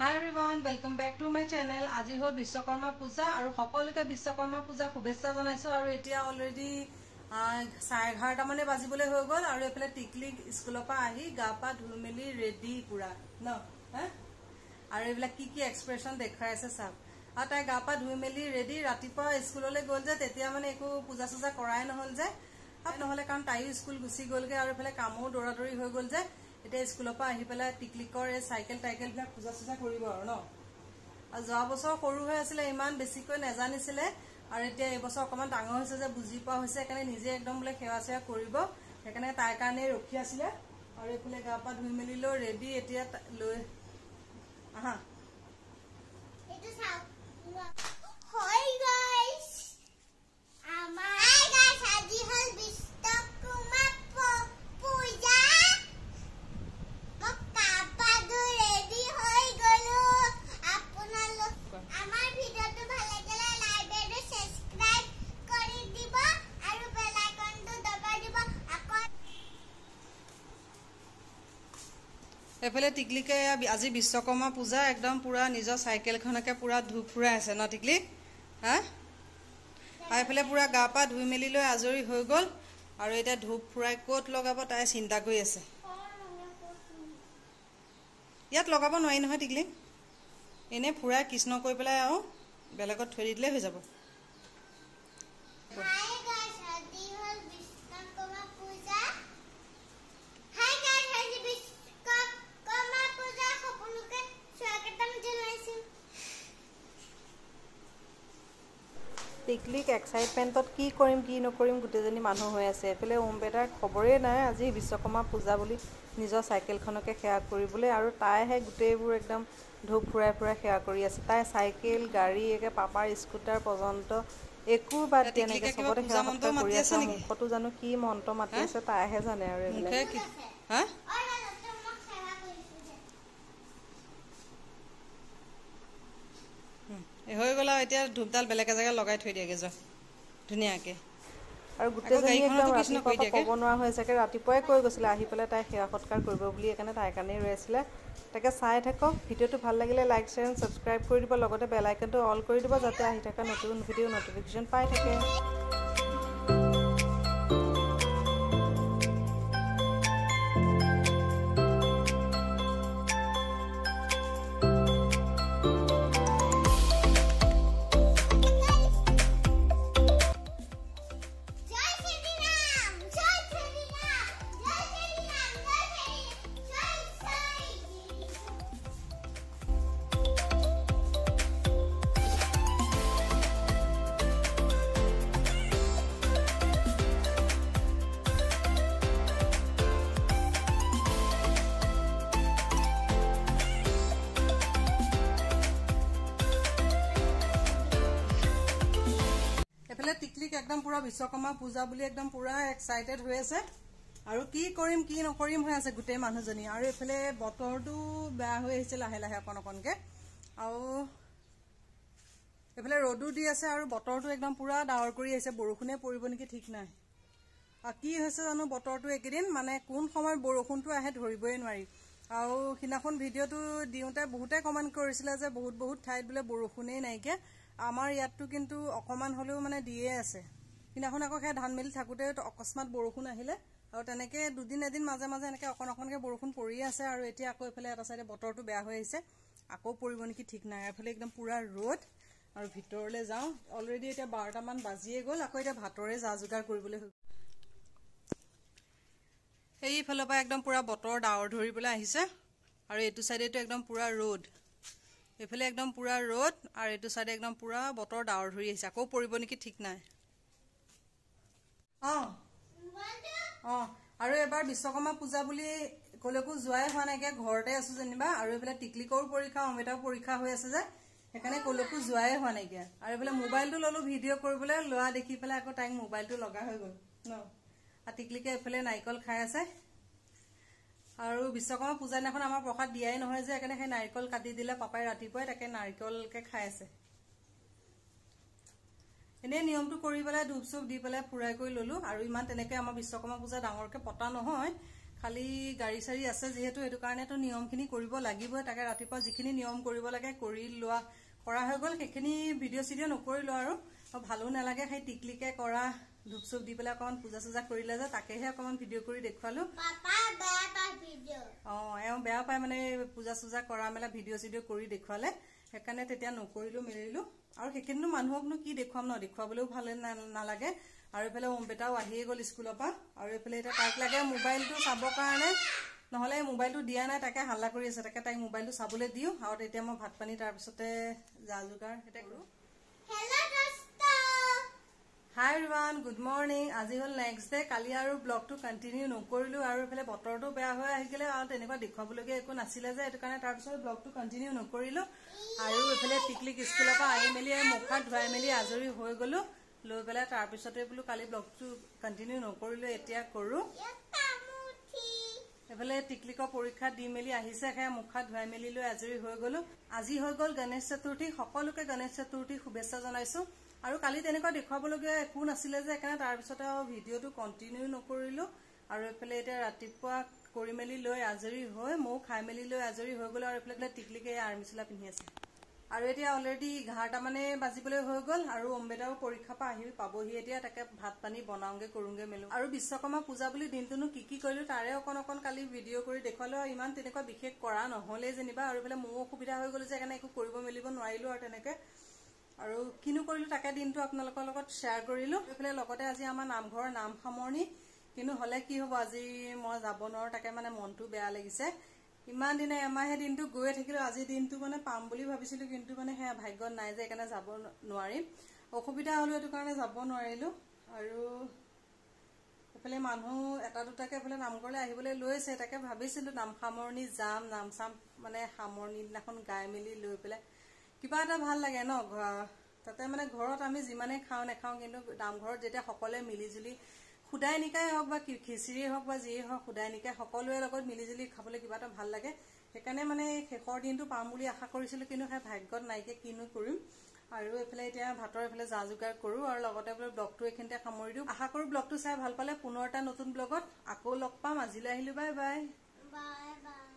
Hi everyone, welcome back to my channel. আজি হল বিশ্বকৰ্মা পূজা আৰু সকলোকে বিশ্বকৰ্মা পূজা শুভেচ্ছা জনাইছো আৰু এতিয়া অলৰেডি 11:30 মানে বাজিবলৈ হৈ গল আৰু এফালে টিকলি স্কুলৰ পৰা আহি গা পা ধুই মেলি ৰেডি পুৰা ন হ আৰু এইবিলাক কি এক্সপ্ৰেছন দেখাই আছে সব আৰু তাই গা পা ধুই মেলি ৰেডি ৰাতিপুৱা স্কুললৈ গল যে তেতিয়া মানে একো পূজা চূজা কৰাই নহল যে নহলে কাৰণ তাইও স্কুল গুচি গলগে আৰু এফালে কামো দৌৰাদৌৰি হৈ গল যে এতিয়া স্কুলৰ পৰা আহি পেলাই টিকলিকৰ এই চাইকেল বিলাক পূজা চূজা কৰিব আৰু ন আৰু যোৱা বছৰ সৰু হৈ আছিলে ইমান বেছিকৈ নেজানিছিলে আৰু এতিয়া এই বছৰ অকমান ডাঙৰ হৈছে যে বুজি পোৱা হৈছে কাৰণে নিজে একদম বোলে সেৱা সেৱা কৰিব সেইকাৰণে তাইৰ কাৰণে ৰখি আছিলে আৰু এইফালে গা পা ধুই মেলি লৈ ৰেডি এতিয়া লৈ আহা It is how. Hi guys. Hi guys. Haji hal Bistakuma puja. Papa do ready hoy golo. Apuna lo. Amar video to bhal lagile like and subscribe kori diba aru bell icon to dabai diba akon. এফালে টিকলিকে আজি বিশ্বকৰ্মা পূজা একদম পুৰা নিজৰ সাইকেলখনকে পুৰা ধুই ফুৰাই আছে ন টিকলি হা আইফালে পুৰা গা পা ধুই মেলি লৈ আজৰি হৈ গল আৰু এটা ধুপ ফুৰাই কোট লগাব তাই চিন্তা কৰি আছে ইয়াত লগাব নোৱাৰি নহয় টিকলি এনে ফুৰাই কৃষ্ণ কৈ পেলাই আৰু বেলেগত থৈ দিলে হৈ যাব Hi guys, Haji hal Bistakuma puja. Hi guys, Haji Bistakuma puja সকলোকে স্বাগতম জনাইছো টিকলিক এক্সাইটমেণ্টত কি কৰিম কি নকৰিম গোটেইজনী মানুহ হৈ আছে এফালে ওমবেটাৰ খবৰেই নাই আজি বিশ্বকৰ্মা পূজা বুলি নিজৰ চাইকেলখনকে সেৱা কৰিবলৈ আৰু তাইহে গোটেইবোৰ একদম ধূপ ফুৰাই ফুৰাই সেৱা কৰি আছে তাই চাইকেল গাড়ী একে পাপাৰ স্কুটাৰ পৰ্যন্ত একো বাদ দিয়া নাই চবতে সেৱা সৎকাৰ কৰি আছে মুখতো জানো কি মন্ত্ৰ মাতি আছে তাইহে জানে আৰু এইবিলাক হা হৈ গ'ল আৰু এতিয়া ধূপডাল বেলেগ জেগা লগাই থৈ দিয়েগে যোৱা ধুনীয়াকে আৰু গোটেইজনী একদম ৰাতিপুৱা ক'ব নোৱাৰা হৈ আছে ৰাতিপুৱাই কৈ গৈছিলে আহি পেলাই তাই সেৱা সৎকাৰ কৰিব বুলি সেইকাৰণে তাইৰ কাৰণেই ৰৈ আছিলে তাকে চাই থাকক ভিডিঅ'টো ভাল লাগিলে লাইক শ্বেয়াৰ এণ্ড ছাবস্ক্ৰাইব কৰি দিব লগতে বেল আইকনটো অল কৰি দিব যাতে আহি থকা নতুন ভিডিঅ' নটিফিকেশ্যন পাই থাকে এফালে টিকলিক একদম পুৰা বিশ্বকৰ্মা পূজা বুলি একদম পুৰা এক্সাইটেড হৈ আছে আৰু কি কৰিম কি নকৰিম হৈ আছে গোটেই মানুহজনী আৰু এফালে বতৰটো বেয়া হৈ আহিছে লাহে লাহে অকনকে আৰু এফালে ৰ'দো দি আছে আৰু বতৰটো একদম পুৰা ডাৱৰ কৰি আহিছে বৰষুণে পৰিব নেকি ঠিক নাই আৰু কি হৈছে জানো বতৰটো একেদিন মানে কোন সময়ত বৰষুণটো আহে ধৰিবই নোৱাৰি আৰু হিনাখন ভিডিঅ'টো দিওঁতে বহুতে কমেন্ট কৰিছিলে যে বহুত ঠাইত বোলে বৰষুণেই নাইকিয়া আমাৰ ইয়াতটো কিন্তু অকমান হলেও মানে দিয়ে আছে হিনাখন আকৌ খে ধান মেলি থাকোতে অকস্মাত বৰষুণ আহিলে আৰু তেনেকে দুদিন এদিন মাজে মাজে এনেকে অকনকে বৰষুণ পৰি আছে আৰু এতিয়া আকৌ এফালে এটা সাইডে বতৰটো বেয়া হৈ আহিছে আকৌ পৰিব নেকি ঠিক নাই এফালে একদম পুৰা ৰ'দ আৰু ভিতৰলৈ যাওঁ অলৰেডি এতিয়া 12টা মান বাজিয়ে গ'ল আকৌ এতিয়া ভাতৰে যা যোগাৰ কৰিবলৈ এইফালৰ পৰা একদম পুৰা বতৰ ডাৱৰ ধৰিবলৈ আহিছে আৰু এইটো সাইডেটো একদম পুৰা ৰ'দ এফালে একদম পুৰা ৰ'দ আৰু এইটো সাইডে একদম পুৰা বতৰ ডাৱৰ ধৰি আহিছে আকৌ পৰিব নেকি ঠিক নাই আৰু এবাৰ বিশ্বকৰ্মা পূজা বুলি কলেকো যোৱাই হোৱা নাই ঘৰতে আছো যেনিবা আৰু এফালে টিকলিকৰো পৰীক্ষা অমিতাও পৰীক্ষা হৈ আছে যে সেইকাৰণে কলেকো যোৱাই হোৱা নাই আৰু এফালে মোবাইলটো ললো ভিডিঅ' কৰিবলৈ লোৱা দেখি পেলাই আকৌ তাইক মোবাইলটো লগা হৈ গ'ল ন আৰু টিকলিকে এফালে নাৰিকল খাই আছে আৰু বিশ্বকৰ্মা পূজা দিনাখন আমাৰ প্ৰসাদ দিয়াই নহয় যে সেইকাৰণে সেই নাৰিকল কাটি দিলে পাপাই ৰাতিপুৱাই তাকে নাৰিকলকে খাই আছে এনে নিয়মটো কৰি পেলাই ধূপ চুপ দি পেলাই ফুৰাই কৰি ললো আৰু ইমান তেনেকে আমাৰ বিশ্বকৰ্মা পূজা ডাঙৰকে পতা নহয় খালি গাড়ী চাৰি আছে যেহেতু এটো কাৰণেটো নিয়মখিনি কৰিব লাগিব তাকে ৰাতিপুৱা যিখিনি নিয়ম কৰিব লাগে কৰি লোৱা কৰা হৈ গ'ল সেইখিনি ভিডিঅ' চিডিঅ' নকৰিলো আৰু ভালো নালাগে সেই টিকলিকে কৰা ধূপ চুপ দি পেলাই অকমান পূজা চূজা কৰিলে যে তাকেহে অকমান ভিডিঅ' কৰি দেখুৱালো এওঁ বেয়া পায় মানে পূজা চূজা কৰা মেলা ভিডিঅ' চিডিঅ' কৰি দেখুৱালে সেইকাৰণে তেতিয়া নকৰিলো মেলিলো আৰু সেইখিনিনো মানুহকনো কি দেখুৱাম ন দেখুৱাবলৈও ভালে নালাগে আৰু এফালে অম্বেটাও আহিয়ে গ'ল স্কুলৰ পৰা আৰু এফালে এতিয়া তাইক লাগে মোবাইলটো চাবৰ কাৰণে নহলে মোবাইলটো দিয়া নাই তাকে হাল্লা কৰি আছে তাকে তাইক মোবাইলটো চাবলৈ দিও আৰু তেতিয়া মই ভাত পানী তাৰ পিছতে যা যোগাৰ হেতে কৰো হাই এভৰিৱান গুড মৰ্নিং আজি হল নেক্সট ডে কালি আৰু ব্লগটো কন্টিনিউ নকৰিলো আৰু এফালে বতৰটো বেয়া হৈ আহিলে আৰু তেনেকুৱা দেখুৱাবলগীয়া একো নাছিলে যে এইটো কাৰণে তাৰ পিছত ব্লগটো কন্টিনিউ নকৰিলো আৰু এফালে টিকলিক স্কুলৰ পৰা আহি মেলি মুখ হাত ধুৱাই মেলি আজৰি হৈ গলো লৈ পেলাই তাৰ পিছতে বোলো কালি ব্লগটো কন্টিনিউ নকৰিলো এতিয়া কৰো এফালে টিকলিকৰ পৰীক্ষা দি মেলি আহিছে সেয়া মুখ হাত ধুৱাই মেলি লৈ আজৰি হৈ গলো আজি হৈ গল গণেশ চতুৰ্থী সকলোকে গণেশ চতুৰ্থী শুভেচ্ছা জনাইছো আৰু কালি তেনেকুৱা দেখুৱাবলগীয়া একো নাছিলে যে সেইকাৰণে তাৰ পিছতে ভিডিঅ'টো কন্টিনিউ নকৰিলো আৰু এফালে এতিয়া ৰাতিপুৱা কৰি মেলি লৈ আজৰি হৈ মৌ খাই মেলি লৈ আজৰি হৈ গলো আৰু এফালে টিকলিকে আৰ্মি চোলা পিন্ধি আছে আৰু এতিয়া অলৰেডি 11টা মানে বাজিবলৈ হৈ গ'ল আৰু অম্বেটাও পৰীক্ষা পৰা আহি পাবহি এতিয়া তাকে ভাত পানী বনাওগে কৰোগে মেলো আৰু বিশ্বকৰ্মা পূজা বুলি দিনটোনো কি কৰিলো তাৰে অকন কালি ভিডিঅ' কৰি দেখুৱালো ইমান তেনেকুৱা বিশেষ কৰা নহলে যেনিবা আৰু এফালে মোৰ অসুবিধা হৈ গ'ল যে সেইকাৰণে একো কৰিব মেলিব নোৱাৰিলো আৰু তেনেকে আৰু কিনো কৰিলো তাকে দিনটো আপোনালোকৰ লগত শ্বেয়াৰ কৰিলো এফালে লগতে আজি আমাৰ নামঘৰৰ নাম সামৰণি কিন্তু হলে কি হ'ব আজি মই যাব নোৱাৰো তাকে মানে মনটো বেয়া লাগিছে ইমান দিনে এমাহে দিনটো গৈয়ে থাকিলো আজি দিনটো মানে পাম বুলি ভাবিছিলো কিন্তু মানে হে ভাগ্যত নাই যে সেইকাৰণে যাব নোৱাৰিম অসুবিধা হলো এটো কাৰণে যাব নোৱাৰিলো আৰু এফালে মানুহ এটা দুটাকে এফালে নামঘৰলৈ আহিবলৈ লৈছে তাকে ভাবিছিলো নাম সামৰণি যাম নাম চাম মানে সামৰণি দিনাখন গাই মেলি লৈ পেলাই কিবা এটা ভাল লাগে ন তাতে মানে ঘৰত আমি যিমানে খাও নেখাও কিন্তু নামঘৰত যেতিয়া সকলোৱে মিলিজুলি খুদাই নিকাই হওক বা খিচিৰি হওক বা যিয়ে হওক খুদাই নিকাই সকলোৰে লগত মিলিজুলি খাবলৈ কিবা এটা ভাল লাগে সেইকাৰণে মানে শেষৰ দিনটো পাম বুলি আশা কৰিছিলো কিন্তু সেই ভাগ্যত নাইকে কিনো কৰিম আৰু এফালে এতিয়া ভাতৰ এফালে যা যোগাৰ কৰো আৰু লগতে ব্লগটো এইখিনিতে সামৰি দিও আশা কৰো ব্লগটো চাই ভাল পালে পুনৰ এটা নতুন ব্লগত আকৌ লগ পাম আজিলৈ আহিলো বাই বাই বাই বাই